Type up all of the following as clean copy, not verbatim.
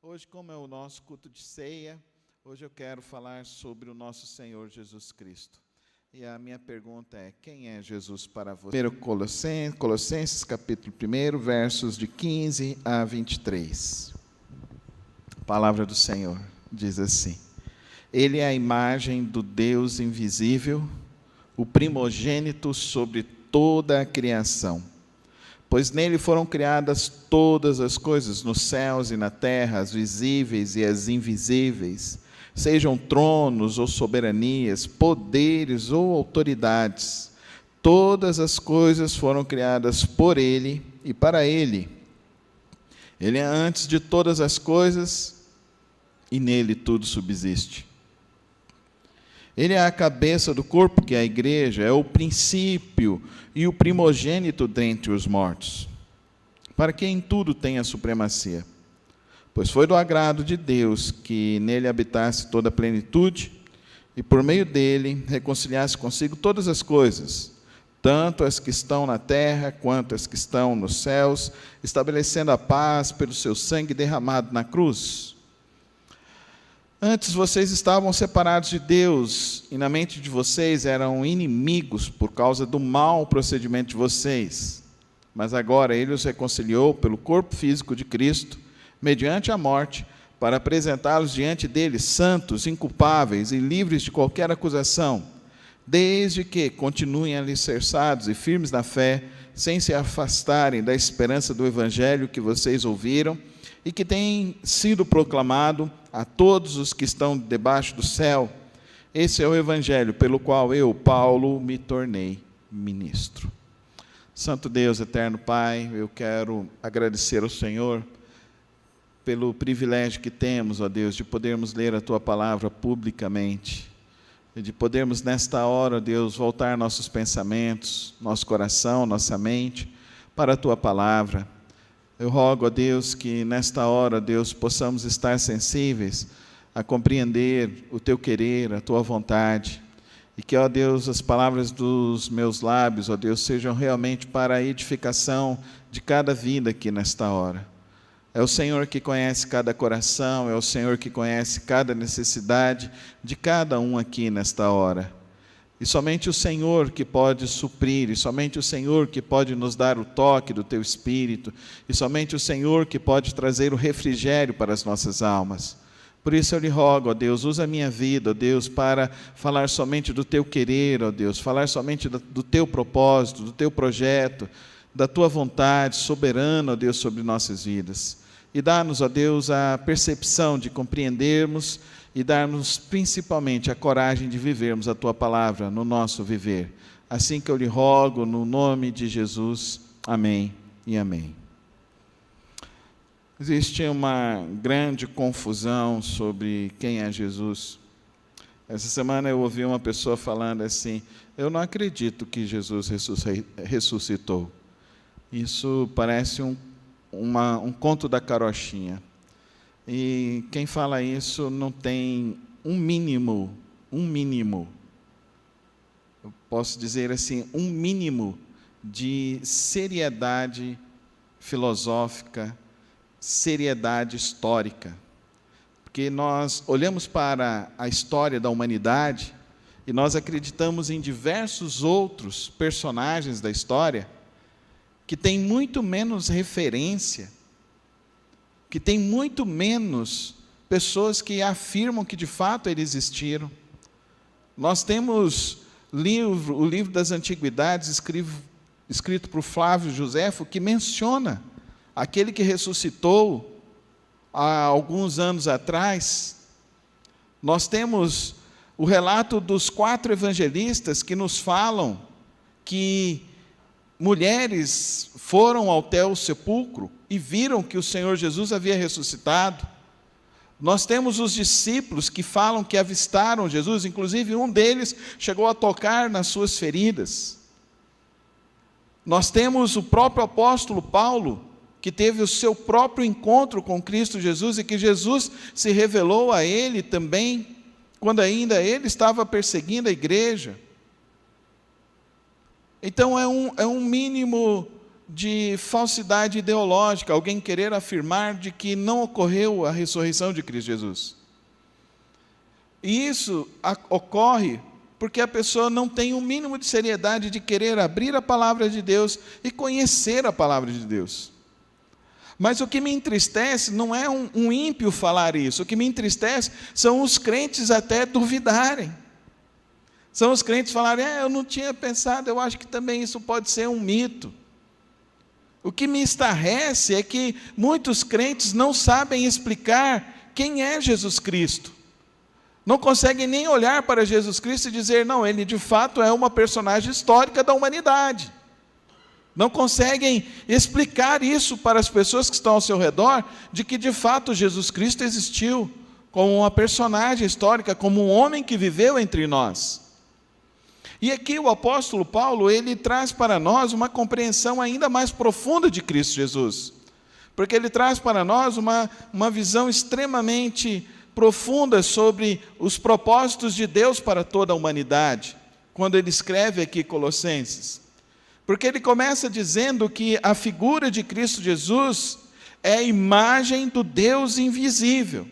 Hoje, como é o nosso culto de ceia, hoje eu quero falar sobre o nosso Senhor Jesus Cristo. E a minha pergunta é: quem é Jesus para você? Primeiro Colossenses capítulo 1, versos de 15 a 23. A palavra do Senhor diz assim: Ele é a imagem do Deus invisível, o primogênito sobre toda a criação. Pois nele foram criadas todas as coisas, nos céus e na terra, as visíveis e as invisíveis, sejam tronos ou soberanias, poderes ou autoridades. Todas as coisas foram criadas por ele e para ele. Ele é antes de todas as coisas e nele tudo subsiste. Ele é a cabeça do corpo, que é a igreja, é o princípio e o primogênito dentre os mortos, para que em tudo tenha supremacia. Pois foi do agrado de Deus que nele habitasse toda a plenitude, e por meio dele reconciliasse consigo todas as coisas, tanto as que estão na terra quanto as que estão nos céus, estabelecendo a paz pelo seu sangue derramado na cruz. Antes vocês estavam separados de Deus, e na mente de vocês eram inimigos por causa do mau procedimento de vocês. Mas agora Ele os reconciliou pelo corpo físico de Cristo, mediante a morte, para apresentá-los diante dele santos, inculpáveis e livres de qualquer acusação, desde que continuem alicerçados e firmes na fé, sem se afastarem da esperança do Evangelho que vocês ouviram, e que tem sido proclamado a todos os que estão debaixo do céu. Esse é o Evangelho pelo qual eu, Paulo, me tornei ministro. Santo Deus, eterno Pai, eu quero agradecer ao Senhor pelo privilégio que temos, ó Deus, de podermos ler a Tua palavra publicamente, e de podermos nesta hora, ó Deus, voltar nossos pensamentos, nosso coração, nossa mente para a Tua palavra. Eu rogo a Deus que nesta hora, Deus, possamos estar sensíveis a compreender o Teu querer, a Tua vontade, e que, ó Deus, as palavras dos meus lábios, ó Deus, sejam realmente para a edificação de cada vida aqui nesta hora. É o Senhor que conhece cada coração, é o Senhor que conhece cada necessidade de cada um aqui nesta hora. E somente o Senhor que pode suprir, e somente o Senhor que pode nos dar o toque do Teu Espírito, e somente o Senhor que pode trazer o refrigério para as nossas almas. Por isso eu lhe rogo, ó Deus, usa a minha vida, ó Deus, para falar somente do Teu querer, ó Deus, falar somente do Teu propósito, do Teu projeto, da Tua vontade soberana, ó Deus, sobre nossas vidas. E dá-nos, ó Deus, a percepção de compreendermos e dar-nos principalmente a coragem de vivermos a Tua palavra no nosso viver. Assim que eu lhe rogo, no nome de Jesus. Amém e amém. Existe uma grande confusão sobre quem é Jesus. Essa semana eu ouvi uma pessoa falando assim: eu não acredito que Jesus ressuscitou. Isso parece um conto da carochinha. E quem fala isso não tem um mínimo, eu posso dizer assim, um mínimo de seriedade filosófica, seriedade histórica. Porque nós olhamos para a história da humanidade e nós acreditamos em diversos outros personagens da história que têm muito menos referência, que tem muito menos pessoas que afirmam que de fato eles existiram. Nós temos o livro das Antiguidades, escrito por Flávio Joséfo, que menciona aquele que ressuscitou há alguns anos atrás. Nós temos o relato dos 4 evangelistas que nos falam que mulheres foram até o sepulcro e viram que o Senhor Jesus havia ressuscitado. Nós temos os discípulos que falam que avistaram Jesus, inclusive um deles chegou a tocar nas suas feridas. Nós temos o próprio apóstolo Paulo, que teve o seu próprio encontro com Cristo Jesus e que Jesus se revelou a ele também, quando ainda ele estava perseguindo a igreja. Então é um mínimo de falsidade ideológica, alguém querer afirmar de que não ocorreu a ressurreição de Cristo Jesus. E isso ocorre porque a pessoa não tem o mínimo de seriedade de querer abrir a palavra de Deus e conhecer a palavra de Deus. Mas o que me entristece não é um ímpio falar isso, o que me entristece são os crentes até duvidarem. São os crentes falarem, eu não tinha pensado, eu acho que também isso pode ser um mito. O que me estarrece é que muitos crentes não sabem explicar quem é Jesus Cristo. Não conseguem nem olhar para Jesus Cristo e dizer, não, ele de fato é uma personagem histórica da humanidade. Não conseguem explicar isso para as pessoas que estão ao seu redor, de que de fato Jesus Cristo existiu como uma personagem histórica, como um homem que viveu entre nós. E aqui o apóstolo Paulo, ele traz para nós uma compreensão ainda mais profunda de Cristo Jesus. Porque ele traz para nós uma visão extremamente profunda sobre os propósitos de Deus para toda a humanidade, quando ele escreve aqui Colossenses. Porque ele começa dizendo que a figura de Cristo Jesus é a imagem do Deus invisível.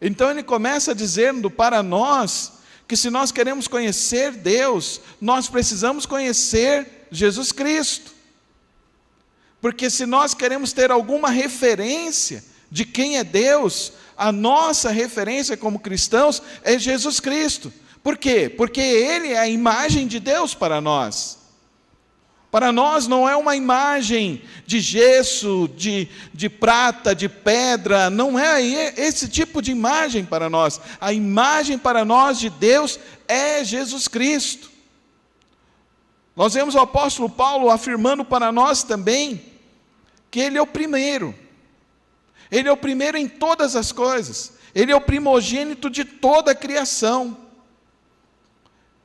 Então ele começa dizendo para nós que se nós queremos conhecer Deus, nós precisamos conhecer Jesus Cristo. Porque se nós queremos ter alguma referência de quem é Deus, a nossa referência como cristãos é Jesus Cristo. Por quê? Porque Ele é a imagem de Deus para nós. Para nós não é uma imagem de gesso, de prata, de pedra, não é esse tipo de imagem para nós. A imagem para nós de Deus é Jesus Cristo. Nós vemos o apóstolo Paulo afirmando para nós também que Ele é o primeiro. Ele é o primeiro em todas as coisas. Ele é o primogênito de toda a criação.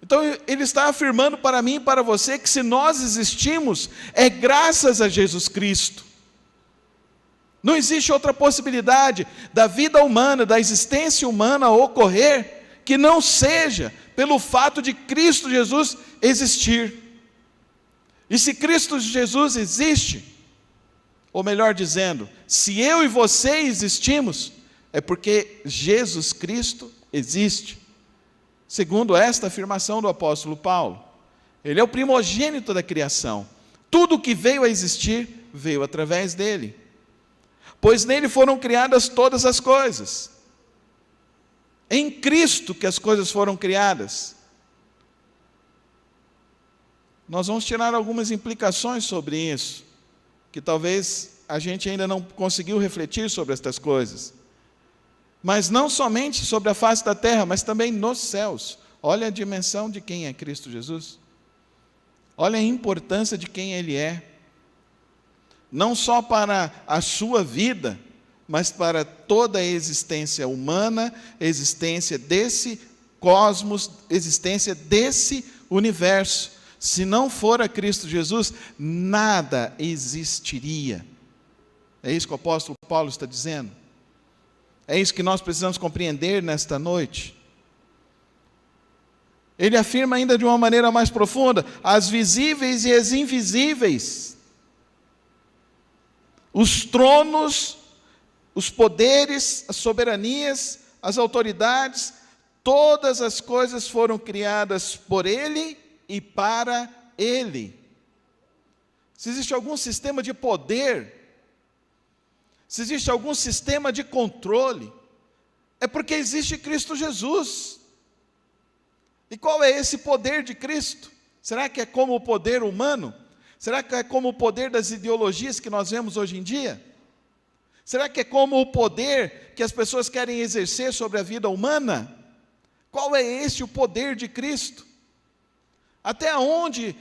Então ele está afirmando para mim e para você que se nós existimos, é graças a Jesus Cristo. Não existe outra possibilidade da vida humana, da existência humana ocorrer, que não seja pelo fato de Cristo Jesus existir. E se Cristo Jesus existe, ou melhor dizendo, se eu e você existimos, é porque Jesus Cristo existe. Segundo esta afirmação do apóstolo Paulo, Ele é o primogênito da criação. Tudo que veio a existir, veio através dele. Pois nele foram criadas todas as coisas. Em Cristo que as coisas foram criadas. Nós vamos tirar algumas implicações sobre isso, que talvez a gente ainda não conseguiu refletir sobre estas coisas. Mas não somente sobre a face da terra, mas também nos céus. Olha a dimensão de quem é Cristo Jesus. Olha a importância de quem Ele é. Não só para a sua vida, mas para toda a existência humana, existência desse cosmos, existência desse universo. Se não for a Cristo Jesus, nada existiria. É isso que o apóstolo Paulo está dizendo. É isso que nós precisamos compreender nesta noite. Ele afirma ainda de uma maneira mais profunda, as visíveis e as invisíveis, os tronos, os poderes, as soberanias, as autoridades, todas as coisas foram criadas por Ele e para Ele. Se existe algum sistema de poder, se existe algum sistema de controle, é porque existe Cristo Jesus. E qual é esse poder de Cristo? Será que é como o poder humano? Será que é como o poder das ideologias que nós vemos hoje em dia? Será que é como o poder que as pessoas querem exercer sobre a vida humana? Qual é esse o poder de Cristo? Até onde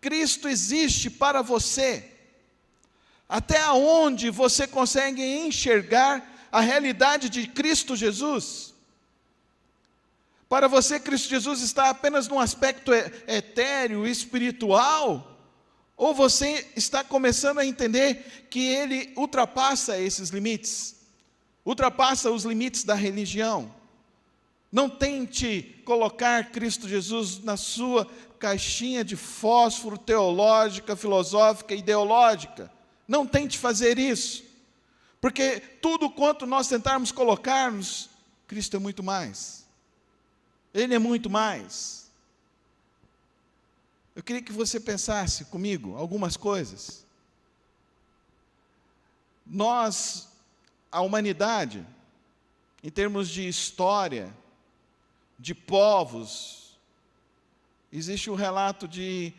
Cristo existe para você? Até onde você consegue enxergar a realidade de Cristo Jesus? Para você, Cristo Jesus está apenas num aspecto etéreo, espiritual? Ou você está começando a entender que Ele ultrapassa esses limites? Ultrapassa os limites da religião? Não tente colocar Cristo Jesus na sua caixinha de fósforo teológica, filosófica, ideológica. Não tente fazer isso, porque tudo quanto nós tentarmos colocarmos, Cristo é muito mais. Ele é muito mais. Eu queria que você pensasse comigo algumas coisas. Nós, a humanidade, em termos de história, de povos, existe um relato de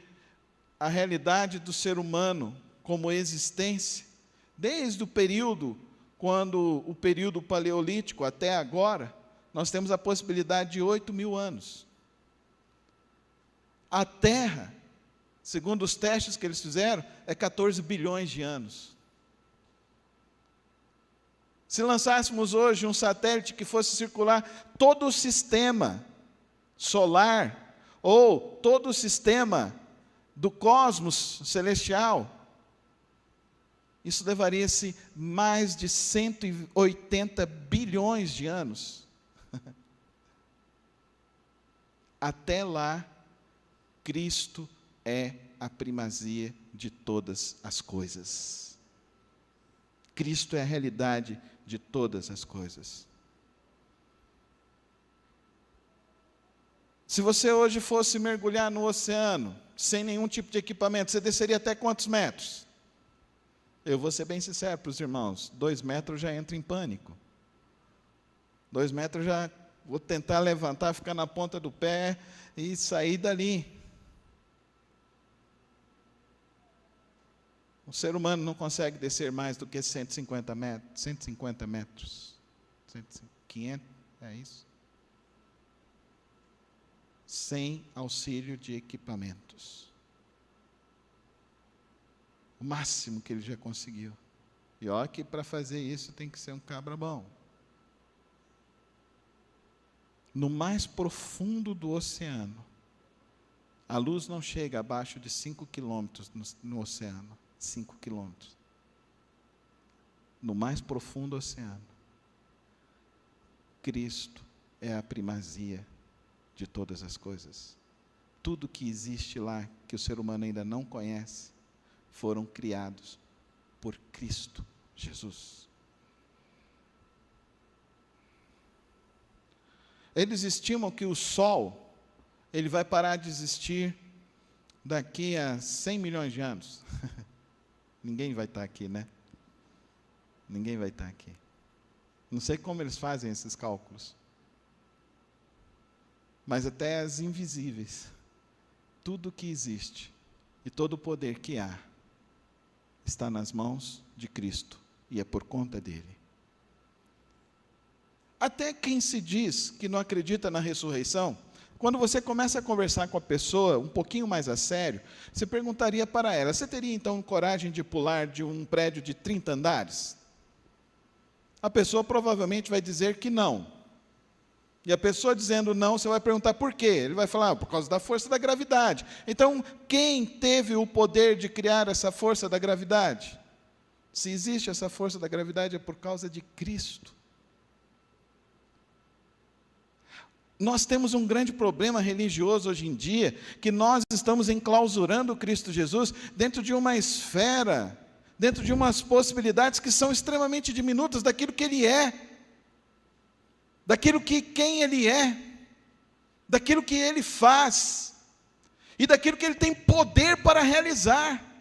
a realidade do ser humano como existência, desde o período, quando o período paleolítico até agora, nós temos a possibilidade de 8.000 anos. A Terra, segundo os testes que eles fizeram, é 14 bilhões de anos. Se lançássemos hoje um satélite que fosse circular todo o sistema solar, ou todo o sistema do cosmos celestial, isso levaria-se mais de 180 bilhões de anos. Até lá, Cristo é a primazia de todas as coisas. Cristo é a realidade de todas as coisas. Se você hoje fosse mergulhar no oceano, sem nenhum tipo de equipamento, você desceria até quantos metros? Eu vou ser bem sincero para os irmãos, 2 metros já entro em pânico. 2 metros já vou tentar levantar, ficar na ponta do pé e sair dali. O ser humano não consegue descer mais do que 150 metros. 150 metros. 500, é isso? Sem auxílio de equipamentos. O máximo que ele já conseguiu. E olha que para fazer isso tem que ser um cabra bom. No mais profundo do oceano, a luz não chega abaixo de 5 quilômetros no oceano. 5 quilômetros. No mais profundo oceano, Cristo é a primazia de todas as coisas. Tudo que existe lá, que o ser humano ainda não conhece, foram criados por Cristo Jesus. Eles estimam que o Sol, ele vai parar de existir daqui a 100 milhões de anos. Ninguém vai estar aqui, né? Ninguém vai estar aqui. Não sei como eles fazem esses cálculos. Mas até as invisíveis, tudo que existe e todo o poder que há, está nas mãos de Cristo e é por conta dele. Até quem se diz que não acredita na ressurreição, quando você começa a conversar com a pessoa um pouquinho mais a sério, você perguntaria para ela, você teria então coragem de pular de um prédio de 30 andares? A pessoa provavelmente vai dizer que não. E a pessoa dizendo não, você vai perguntar por quê? Ele vai falar, por causa da força da gravidade. Então, quem teve o poder de criar essa força da gravidade? Se existe essa força da gravidade, é por causa de Cristo. Nós temos um grande problema religioso hoje em dia, que nós estamos enclausurando Cristo Jesus dentro de uma esfera, dentro de umas possibilidades que são extremamente diminutas daquilo que Ele é, daquilo que quem Ele é, daquilo que Ele faz, e daquilo que Ele tem poder para realizar.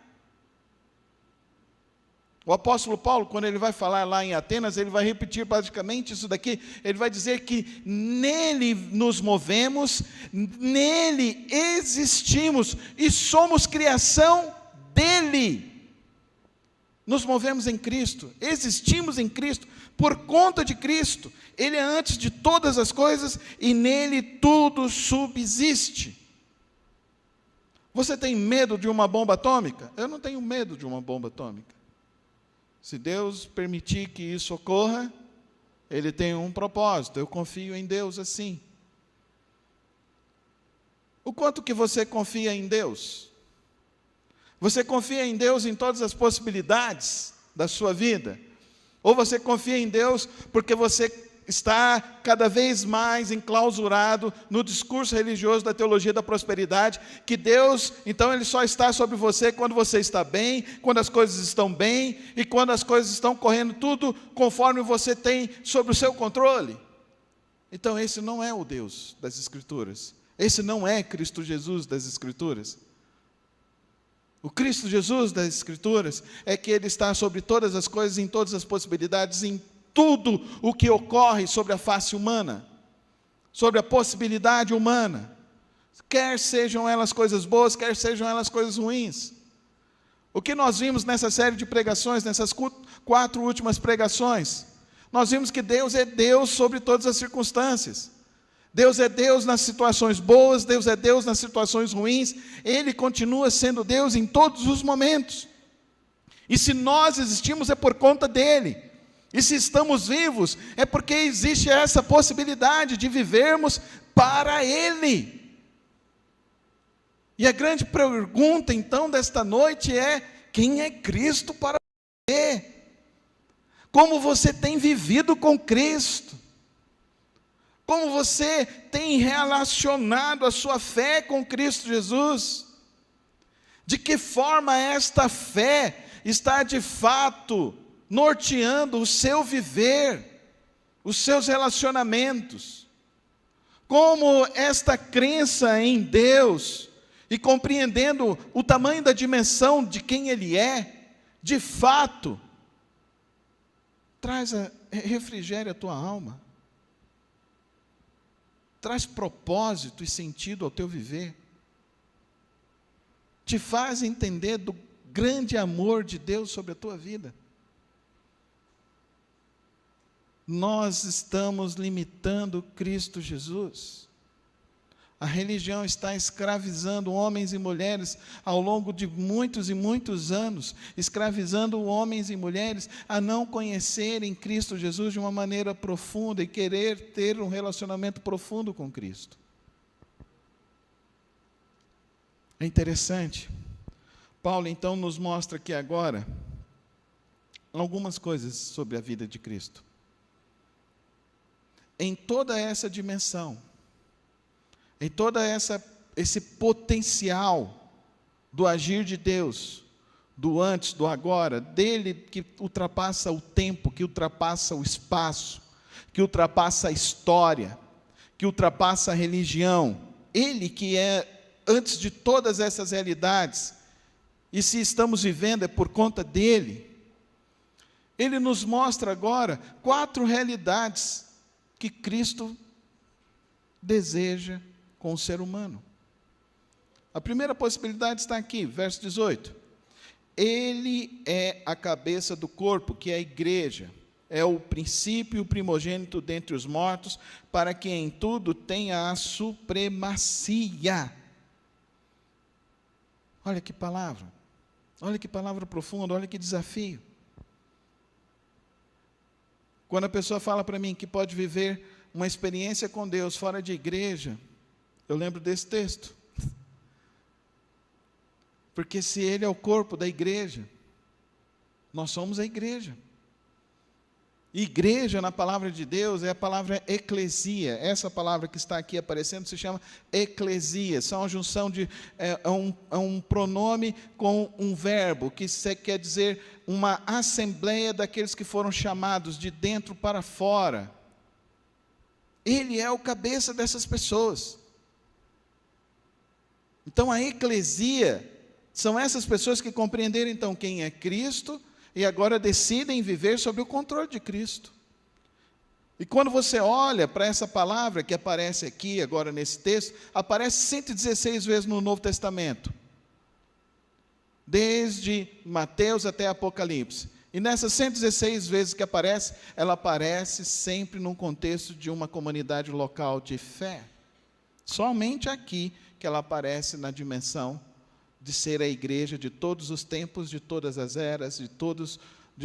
O apóstolo Paulo, quando ele vai falar lá em Atenas, ele vai repetir basicamente isso daqui. Ele vai dizer que nele nos movemos, nele existimos e somos criação dele. Nos movemos em Cristo, existimos em Cristo, por conta de Cristo. Ele é antes de todas as coisas e nele tudo subsiste. Você tem medo de uma bomba atômica? Eu não tenho medo de uma bomba atômica. Se Deus permitir que isso ocorra, Ele tem um propósito. Eu confio em Deus assim. O quanto que você confia em Deus? Você confia em Deus em todas as possibilidades da sua vida? Ou você confia em Deus porque você está cada vez mais enclausurado no discurso religioso da teologia da prosperidade, que Deus, então, Ele só está sobre você quando você está bem, quando as coisas estão bem, e quando as coisas estão correndo tudo conforme você tem sobre o seu controle. Então, esse não é o Deus das Escrituras. Esse não é Cristo Jesus das Escrituras. O Cristo Jesus das Escrituras é que Ele está sobre todas as coisas, em todas as possibilidades, em tudo o que ocorre sobre a face humana, sobre a possibilidade humana, quer sejam elas coisas boas, quer sejam elas coisas ruins. O que nós vimos nessa série de pregações, nessas 4 últimas pregações, nós vimos que Deus é Deus sobre todas as circunstâncias. Deus é Deus nas situações boas, Deus é Deus nas situações ruins, Ele continua sendo Deus em todos os momentos. E se nós existimos é por conta dEle. E se estamos vivos é porque existe essa possibilidade de vivermos para Ele. E a grande pergunta então desta noite é: quem é Cristo para você? Como você tem vivido com Cristo? Como você tem relacionado a sua fé com Cristo Jesus? De que forma esta fé está de fato norteando o seu viver, os seus relacionamentos? Como esta crença em Deus e compreendendo o tamanho da dimensão de quem Ele é, de fato, refrigere a tua alma. Traz propósito e sentido ao teu viver, te faz entender do grande amor de Deus sobre a tua vida. Nós estamos limitando Cristo Jesus. A religião está escravizando homens e mulheres ao longo de muitos e muitos anos, escravizando homens e mulheres a não conhecerem Cristo Jesus de uma maneira profunda e querer ter um relacionamento profundo com Cristo. É interessante. Paulo então nos mostra aqui agora algumas coisas sobre a vida de Cristo. Em toda essa dimensão, em toda esse potencial do agir de Deus, do antes, do agora, dele que ultrapassa o tempo, que ultrapassa o espaço, que ultrapassa a história, que ultrapassa a religião, Ele que é antes de todas essas realidades, e se estamos vivendo é por conta dele. Ele nos mostra agora 4 realidades que Cristo deseja com o ser humano. A primeira possibilidade está aqui, verso 18. Ele é a cabeça do corpo, que é a igreja. É o princípio e o primogênito dentre os mortos, para que em tudo tenha a supremacia. Olha que palavra profunda, olha que desafio. Quando a pessoa fala para mim que pode viver uma experiência com Deus fora de igreja, eu lembro desse texto. Porque se Ele é o corpo da igreja, nós somos a igreja. Igreja, na palavra de Deus, é a palavra eclesia. Essa palavra que está aqui aparecendo se chama eclesia. São uma junção de um pronome com um verbo, que quer dizer uma assembleia daqueles que foram chamados de dentro para fora. Ele é o cabeça dessas pessoas. Então a eclesia são essas pessoas que compreenderam então quem é Cristo e agora decidem viver sob o controle de Cristo. E quando você olha para essa palavra que aparece aqui agora nesse texto, aparece 116 vezes no Novo Testamento, desde Mateus até Apocalipse. E nessas 116 vezes que aparece, ela aparece sempre num contexto de uma comunidade local de fé. Somente aqui que ela aparece na dimensão de ser a igreja de todos os tempos, de todas as eras, de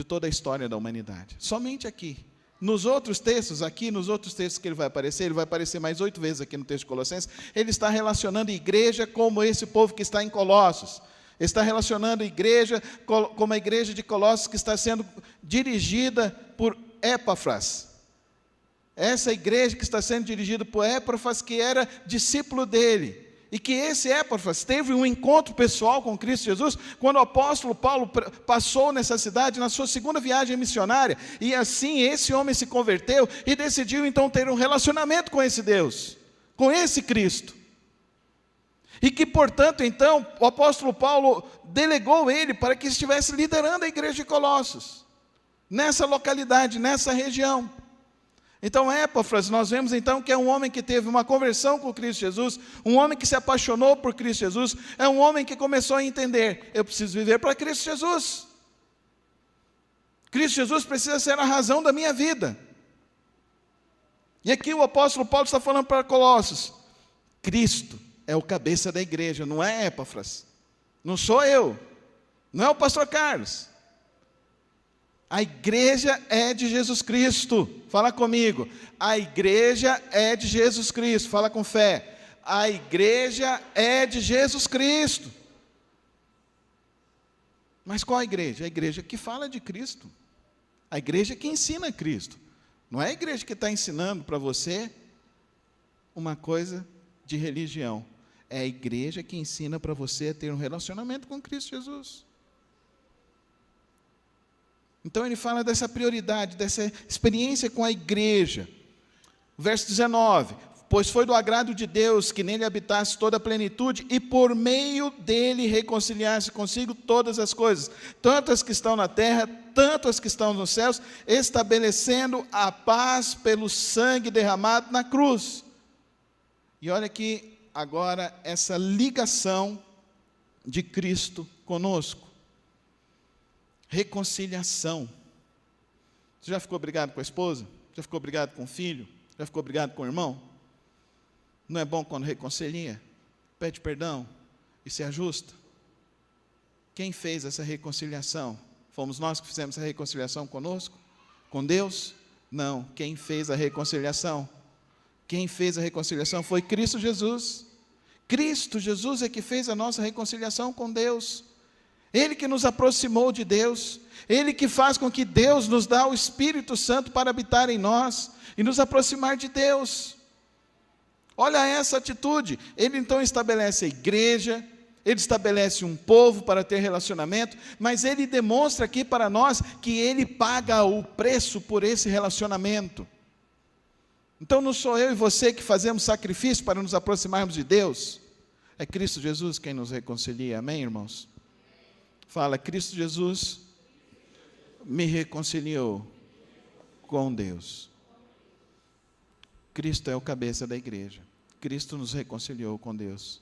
toda a história da humanidade. Somente aqui. Nos outros textos que ele vai aparecer mais 8 vezes aqui no texto de Colossenses, ele está relacionando a igreja como esse povo que está em Colossos. Está relacionando a igreja como a igreja de Colossos que está sendo dirigida por Epáfras. essa igreja que está sendo dirigida por Epáfras, que era discípulo dele, e que esse Epáfras teve um encontro pessoal com Cristo Jesus, quando o apóstolo Paulo passou nessa cidade, na sua segunda viagem missionária, e assim esse homem se converteu, e decidiu então ter um relacionamento com esse Deus, com esse Cristo, e que portanto então, o apóstolo Paulo delegou ele, para que estivesse liderando a igreja de Colossos, nessa localidade, nessa região. Então Epáfras, nós vemos então que é um homem que teve uma conversão com Cristo Jesus, um homem que se apaixonou por Cristo Jesus, é um homem que começou a entender, eu preciso viver para Cristo Jesus. Cristo Jesus precisa ser a razão da minha vida. E aqui o apóstolo Paulo está falando para Colossos, Cristo é o cabeça da igreja, não é Epáfras, não sou eu, não é o pastor Carlos. A igreja é de Jesus Cristo. Fala comigo. A igreja é de Jesus Cristo. Fala com fé. A igreja é de Jesus Cristo. Mas qual a igreja? A igreja que fala de Cristo. A igreja que ensina Cristo. Não é a igreja que está ensinando para você uma coisa de religião. É a igreja que ensina para você a ter um relacionamento com Cristo Jesus. Então ele fala dessa prioridade, dessa experiência com a igreja. Verso 19, pois foi do agrado de Deus que nele habitasse toda a plenitude, e por meio dele reconciliasse consigo todas as coisas, tanto as que estão na terra, tanto as que estão nos céus, estabelecendo a paz pelo sangue derramado na cruz. E olha aqui agora essa ligação de Cristo conosco. Reconciliação. Você já ficou brigado com a esposa? Já ficou brigado com o filho? Já ficou brigado com o irmão? Não é bom quando reconcilia? Pede perdão e se ajusta. Quem fez essa reconciliação? Fomos nós que fizemos essa reconciliação conosco? Com Deus? Não. Quem fez a reconciliação? Quem fez a reconciliação foi Cristo Jesus. Cristo Jesus é que fez a nossa reconciliação com Deus. Ele que nos aproximou de Deus, Ele que faz com que Deus nos dá o Espírito Santo para habitar em nós e nos aproximar de Deus. Olha essa atitude. Ele então estabelece a igreja, Ele estabelece um povo para ter relacionamento, mas Ele demonstra aqui para nós que Ele paga o preço por esse relacionamento. Então não sou eu e você que fazemos sacrifício para nos aproximarmos de Deus, é Cristo Jesus quem nos reconcilia, amém, irmãos? Fala, Cristo Jesus me reconciliou com Deus. Cristo é o cabeça da igreja. Cristo nos reconciliou com Deus.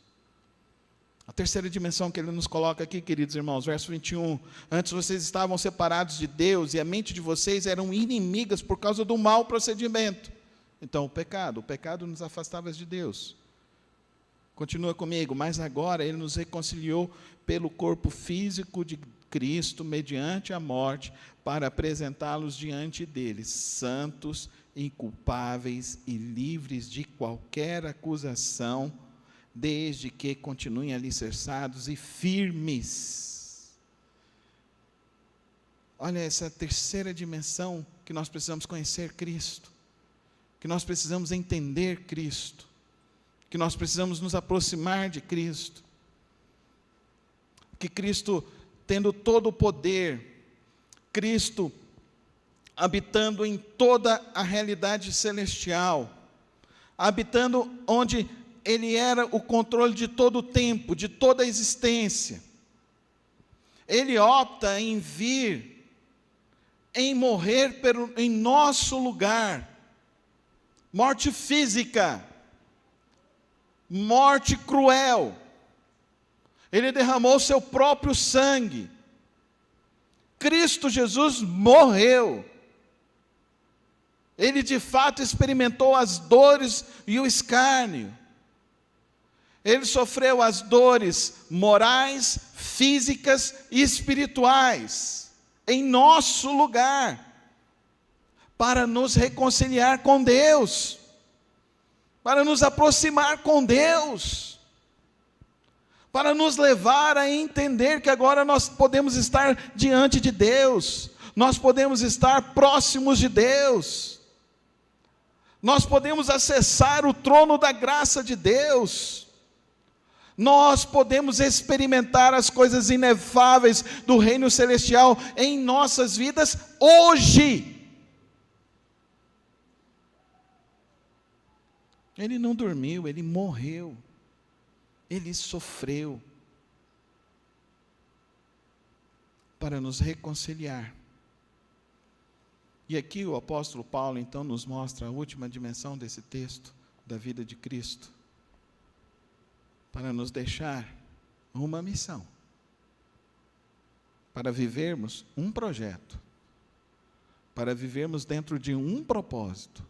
A terceira dimensão que ele nos coloca aqui, queridos irmãos, verso 21. Antes vocês estavam separados de Deus e a mente de vocês eram inimigas por causa do mau procedimento. Então o pecado nos afastava de Deus. Continua comigo, mas agora Ele nos reconciliou pelo corpo físico de Cristo, mediante a morte, para apresentá-los diante dele, santos, inculpáveis e livres de qualquer acusação, desde que continuem alicerçados e firmes. Olha essa terceira dimensão que nós precisamos conhecer Cristo, que nós precisamos entender Cristo, que nós precisamos nos aproximar de Cristo, que Cristo, tendo todo o poder, Cristo habitando em toda a realidade celestial, habitando onde Ele era o controle de todo o tempo, de toda a existência, Ele opta em vir, em morrer em nosso lugar, morte física, morte cruel. Ele derramou seu próprio sangue. Cristo Jesus morreu. Ele de fato experimentou as dores e o escárnio. Ele sofreu as dores morais, físicas e espirituais, em nosso lugar, para nos reconciliar com Deus, para nos aproximar com Deus, para nos levar a entender que agora nós podemos estar diante de Deus, nós podemos estar próximos de Deus. Nós podemos acessar o trono da graça de Deus. Nós podemos experimentar as coisas inefáveis do reino celestial em nossas vidas hoje. Ele não dormiu, ele morreu. Ele sofreu para nos reconciliar. E aqui o apóstolo Paulo então nos mostra a última dimensão desse texto, da vida de Cristo, para nos deixar uma missão, para vivermos um projeto, para vivermos dentro de um propósito.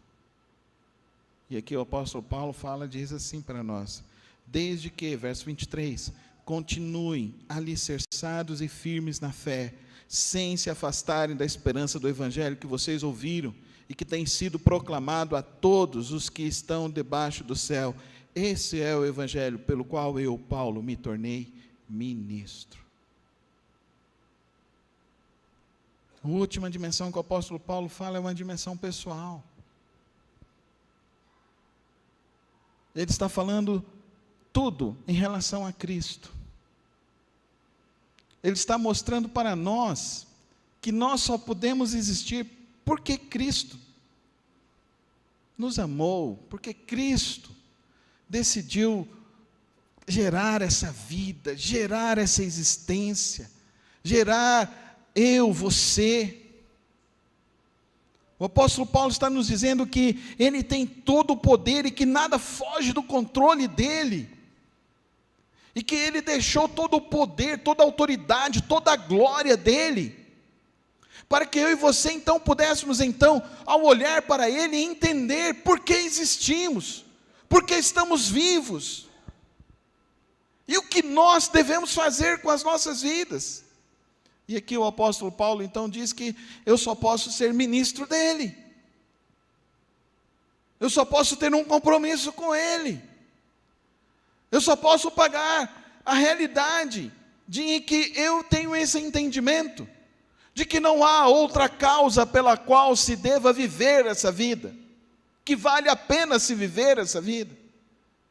E aqui o apóstolo Paulo diz assim para nós: desde que, verso 23, continuem alicerçados e firmes na fé, sem se afastarem da esperança do evangelho que vocês ouviram e que tem sido proclamado a todos os que estão debaixo do céu. Esse é o evangelho pelo qual eu, Paulo, me tornei ministro. A última dimensão que o apóstolo Paulo fala é uma dimensão pessoal. Ele está falando tudo em relação a Cristo. Ele está mostrando para nós que nós só podemos existir porque Cristo nos amou, porque Cristo decidiu gerar essa vida, gerar essa existência, gerar eu, você. O apóstolo Paulo está nos dizendo que ele tem todo o poder e que nada foge do controle dele. E que ele deixou todo o poder, toda a autoridade, toda a glória dele, para que eu e você então pudéssemos então, ao olhar para ele, entender por que existimos, por que estamos vivos, e o que nós devemos fazer com as nossas vidas. E aqui o apóstolo Paulo então diz que eu só posso ser ministro dele, eu só posso ter um compromisso com ele, eu só posso pagar a realidade de que eu tenho esse entendimento, de que não há outra causa pela qual se deva viver essa vida, que vale a pena se viver essa vida,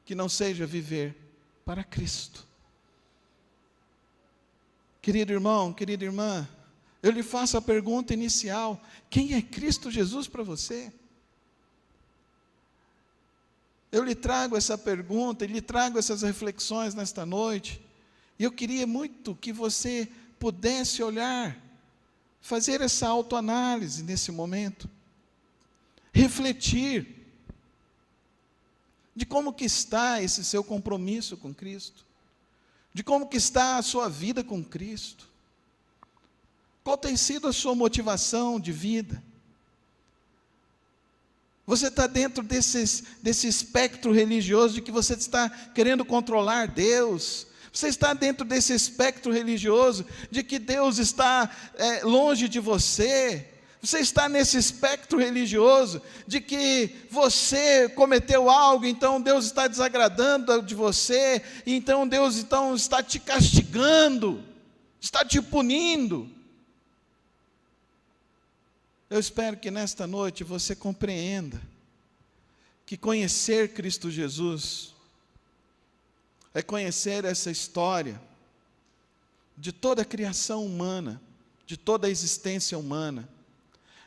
que não seja viver para Cristo. Querido irmão, querida irmã, eu lhe faço a pergunta inicial: quem é Cristo Jesus para você? Eu lhe trago essa pergunta, e lhe trago essas reflexões nesta noite, e eu queria muito que você pudesse olhar, fazer essa autoanálise nesse momento, refletir, de como que está esse seu compromisso com Cristo, de como que está a sua vida com Cristo, qual tem sido a sua motivação de vida. Você está dentro desse espectro religioso de que você está querendo controlar Deus. Você está dentro desse espectro religioso de que Deus está longe de você. Você está nesse espectro religioso de que você cometeu algo, então Deus está desagradando de você, e então Deus está te castigando, está te punindo. Eu espero que nesta noite você compreenda que conhecer Cristo Jesus é conhecer essa história de toda a criação humana, de toda a existência humana,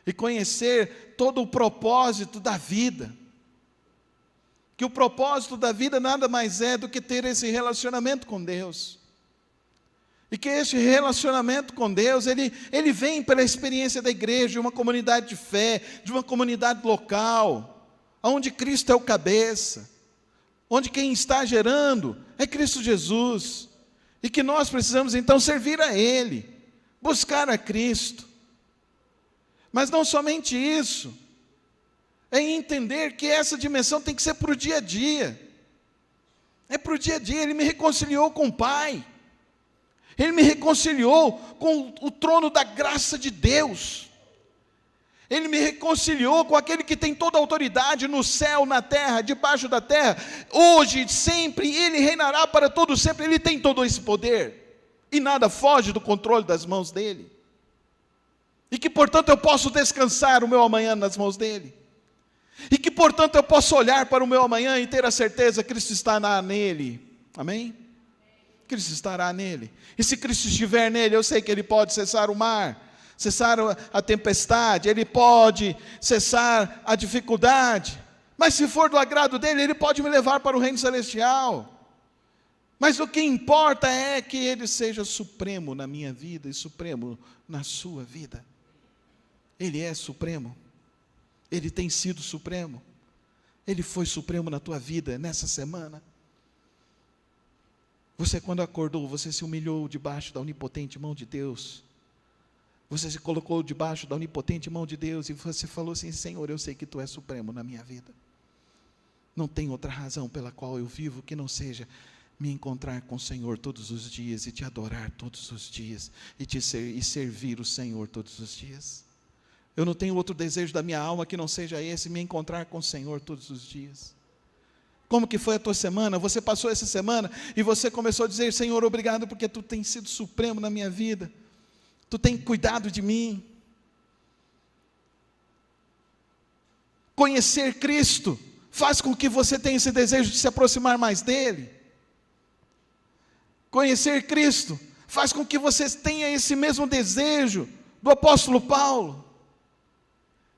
e conhecer todo o propósito da vida, que o propósito da vida nada mais é do que ter esse relacionamento com Deus. E que esse relacionamento com Deus, ele vem pela experiência da igreja, de uma comunidade de fé, de uma comunidade local, onde Cristo é o cabeça, onde quem está gerando é Cristo Jesus, e que nós precisamos então servir a Ele, buscar a Cristo. Mas não somente isso, é entender que essa dimensão tem que ser para o dia a dia, é para o dia a dia. Ele me reconciliou com o Pai, Ele me reconciliou com o trono da graça de Deus. Ele me reconciliou com aquele que tem toda a autoridade no céu, na terra, debaixo da terra. Hoje, sempre, Ele reinará para todo sempre. Ele tem todo esse poder. E nada foge do controle das mãos dEle. E que, portanto, eu posso descansar o meu amanhã nas mãos dEle. e que, portanto, eu posso olhar para o meu amanhã e ter a certeza que Cristo estará nele. Amém? Cristo estará nele. E se Cristo estiver nele, eu sei que Ele pode cessar o mar, cessar a tempestade, Ele pode cessar a dificuldade. Mas se for do agrado dEle, Ele pode me levar para o reino celestial. Mas o que importa é que Ele seja supremo na minha vida e supremo na sua vida. Ele é supremo. Ele tem sido supremo. Ele foi supremo na tua vida nessa semana. Você, quando acordou, você se humilhou debaixo da onipotente mão de Deus. Você se colocou debaixo da onipotente mão de Deus e você falou assim: Senhor, eu sei que Tu és supremo na minha vida. Não tem outra razão pela qual eu vivo que não seja me encontrar com o Senhor todos os dias e Te adorar todos os dias e servir o Senhor todos os dias. Eu não tenho outro desejo da minha alma que não seja esse, me encontrar com o Senhor todos os dias. Como que foi a tua semana? Você passou essa semana e você começou a dizer: Senhor, obrigado porque Tu tens sido supremo na minha vida. Tu tens cuidado de mim. Conhecer Cristo faz com que você tenha esse desejo de se aproximar mais dEle. Conhecer Cristo faz com que você tenha esse mesmo desejo do apóstolo Paulo,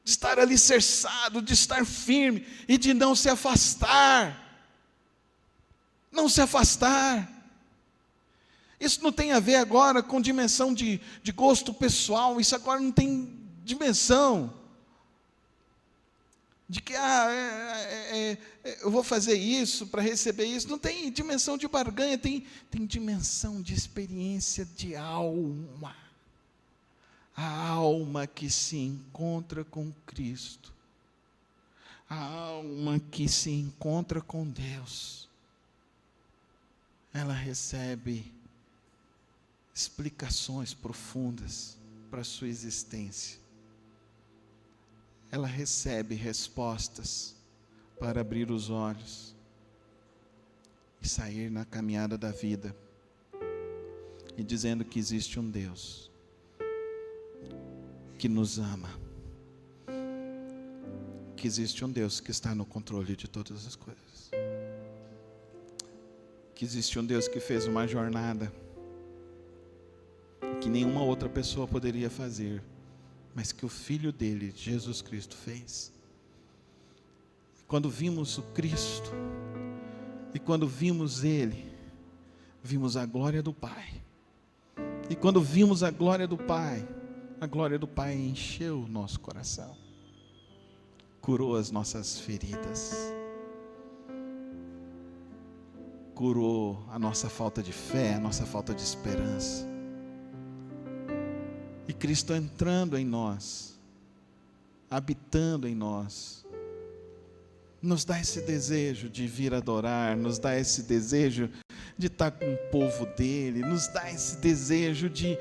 de estar alicerçado, de estar firme e de não se afastar. Não se afastar. Isso não tem a ver agora com dimensão de gosto pessoal, isso agora não tem dimensão de que eu vou fazer isso para receber isso. Não tem dimensão de barganha, tem dimensão de experiência de alma. A alma que se encontra com Cristo, a alma que se encontra com Deus, ela recebe explicações profundas para a sua existência. Ela recebe respostas para abrir os olhos e sair na caminhada da vida, e dizendo que existe um Deus que nos ama, que existe um Deus que está no controle de todas as coisas, que existe um Deus que fez uma jornada que nenhuma outra pessoa poderia fazer, mas que o Filho dele, Jesus Cristo, fez. Quando vimos o Cristo, e quando vimos Ele, vimos a glória do Pai, e quando vimos a glória do Pai encheu o nosso coração, curou as nossas feridas, curou a nossa falta de fé, a nossa falta de esperança. E Cristo entrando em nós, habitando em nós, nos dá esse desejo de vir adorar, nos dá esse desejo de estar com o povo dele, nos dá esse desejo de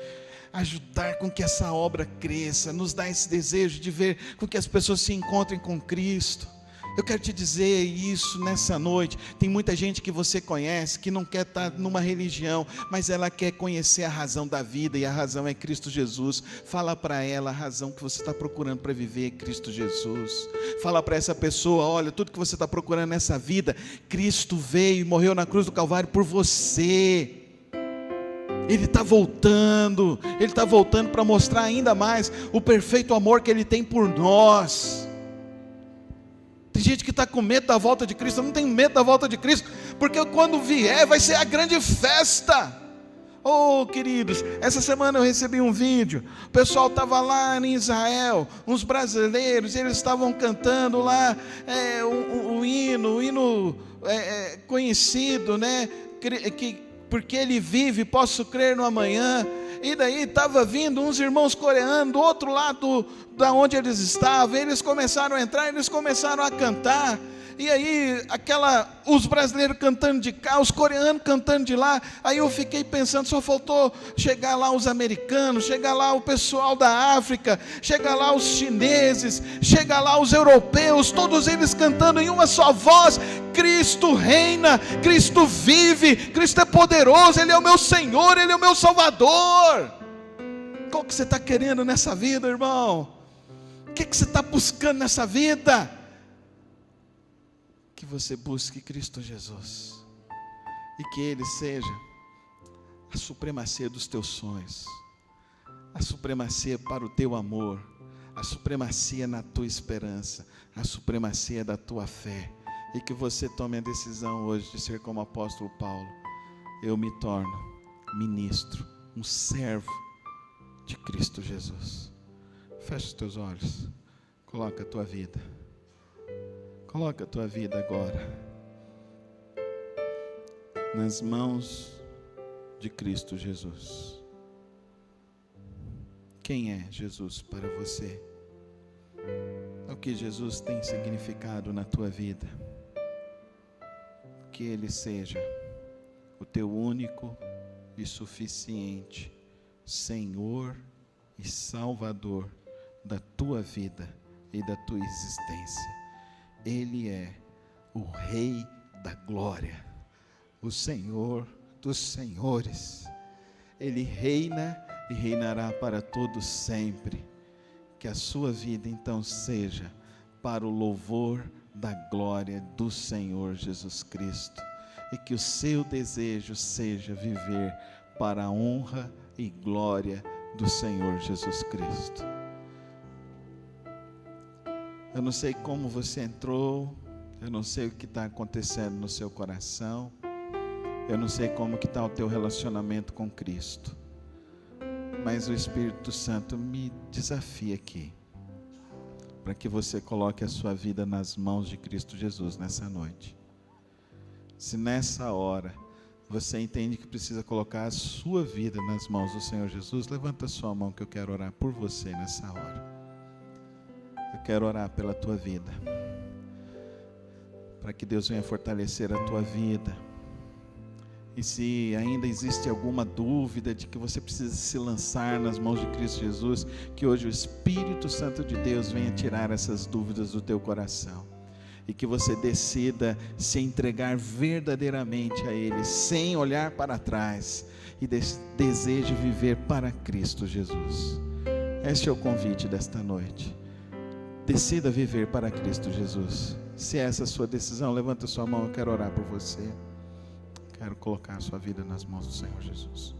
ajudar com que essa obra cresça, nos dá esse desejo de ver com que as pessoas se encontrem com Cristo. Eu quero te dizer isso nessa noite. Tem muita gente que você conhece que não quer estar numa religião, mas ela quer conhecer a razão da vida, e a razão é Cristo Jesus. Fala para ela a razão que você está procurando para viver é Cristo Jesus. Fala para essa pessoa: olha, tudo que você está procurando nessa vida, Cristo veio e morreu na cruz do Calvário por você. Ele está voltando para mostrar ainda mais o perfeito amor que Ele tem por nós. Tem gente que está com medo da volta de Cristo. Eu não tenho medo da volta de Cristo, porque quando vier vai ser a grande festa. Oh, queridos, essa semana eu recebi um vídeo. O pessoal estava lá em Israel, uns brasileiros, eles estavam cantando lá o hino conhecido, né? Porque Ele vive, posso crer no amanhã. E daí estava vindo uns irmãos coreanos do outro lado da onde eles estavam. Eles começaram a entrar, eles começaram a cantar. E aí, os brasileiros cantando de cá, os coreanos cantando de lá. Aí eu fiquei pensando, só faltou chegar lá os americanos, chegar lá o pessoal da África, chegar lá os chineses, chegar lá os europeus, todos eles cantando em uma só voz: Cristo reina, Cristo vive, Cristo é poderoso, Ele é o meu Senhor, Ele é o meu Salvador. Qual que você está querendo nessa vida, irmão? O que você está buscando nessa vida? que você busque Cristo Jesus e que Ele seja a supremacia dos teus sonhos, a supremacia para o teu amor, a supremacia na tua esperança, a supremacia da tua fé, e que você tome a decisão hoje de ser como o apóstolo Paulo: eu me torno ministro, um servo de Cristo Jesus. Fecha os teus olhos, coloca a tua vida agora nas mãos de Cristo Jesus. Quem é Jesus para você? O que Jesus tem significado na tua vida? Que Ele seja o teu único e suficiente Senhor e Salvador da tua vida e da tua existência. Ele é o Rei da glória, o Senhor dos senhores. Ele reina e reinará para todos sempre. Que a sua vida então seja para o louvor da glória do Senhor Jesus Cristo, e que o seu desejo seja viver para a honra e glória do Senhor Jesus Cristo. Eu não sei como você entrou, eu não sei o que está acontecendo no seu coração, eu não sei como que está o teu relacionamento com Cristo, mas o Espírito Santo me desafia aqui, para que você coloque a sua vida nas mãos de Cristo Jesus nessa noite. Se nessa hora você entende que precisa colocar a sua vida nas mãos do Senhor Jesus, levanta a sua mão que eu quero orar por você nessa hora. Eu quero orar pela tua vida, para que Deus venha fortalecer a tua vida. E se ainda existe alguma dúvida de que você precisa se lançar nas mãos de Cristo Jesus, que hoje o Espírito Santo de Deus venha tirar essas dúvidas do teu coração, e que você decida se entregar verdadeiramente a Ele, sem olhar para trás, e deseje viver para Cristo Jesus. Este é o convite desta noite. Decida viver para Cristo Jesus. Se essa é a sua decisão, levanta a sua mão, eu quero orar por você. Quero colocar a sua vida nas mãos do Senhor Jesus.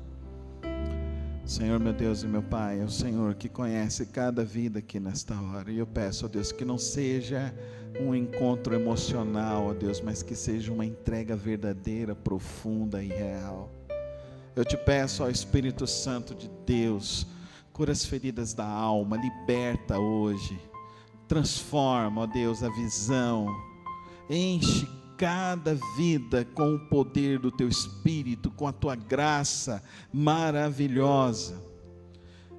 Senhor, meu Deus e meu Pai, é o Senhor que conhece cada vida aqui nesta hora. E eu peço, ó Deus, que não seja um encontro emocional, ó Deus, mas que seja uma entrega verdadeira, profunda e real. Eu te peço, ó Espírito Santo de Deus, cura as feridas da alma, liberta hoje. Transforma, ó Deus, a visão, enche cada vida com o poder do Teu Espírito, com a Tua graça maravilhosa.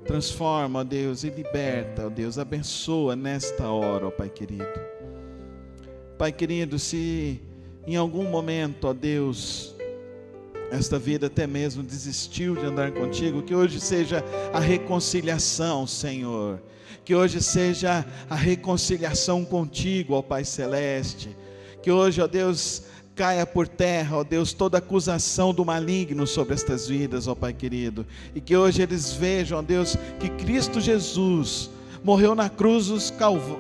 Transforma, ó Deus, e liberta, ó Deus, abençoa nesta hora, ó Pai querido. Pai querido, se em algum momento, ó Deus, esta vida até mesmo desistiu de andar contigo, que hoje seja a reconciliação, Senhor. Que hoje seja a reconciliação contigo, ó Pai Celeste. Que hoje, ó Deus, caia por terra, ó Deus, toda acusação do maligno sobre estas vidas, ó Pai querido. E que hoje eles vejam, ó Deus, que Cristo Jesus morreu na cruz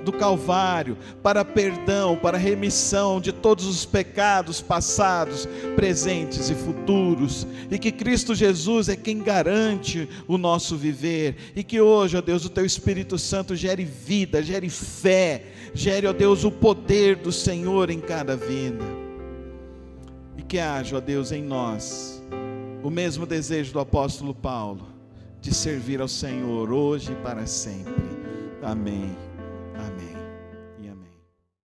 do Calvário para perdão, para remissão de todos os pecados passados, presentes e futuros, e que Cristo Jesus é quem garante o nosso viver, e que hoje, ó Deus, o Teu Espírito Santo gere vida, gere fé, gere, ó Deus, o poder do Senhor em cada vida, e que haja, ó Deus, em nós o mesmo desejo do apóstolo Paulo, de servir ao Senhor hoje e para sempre. Amém.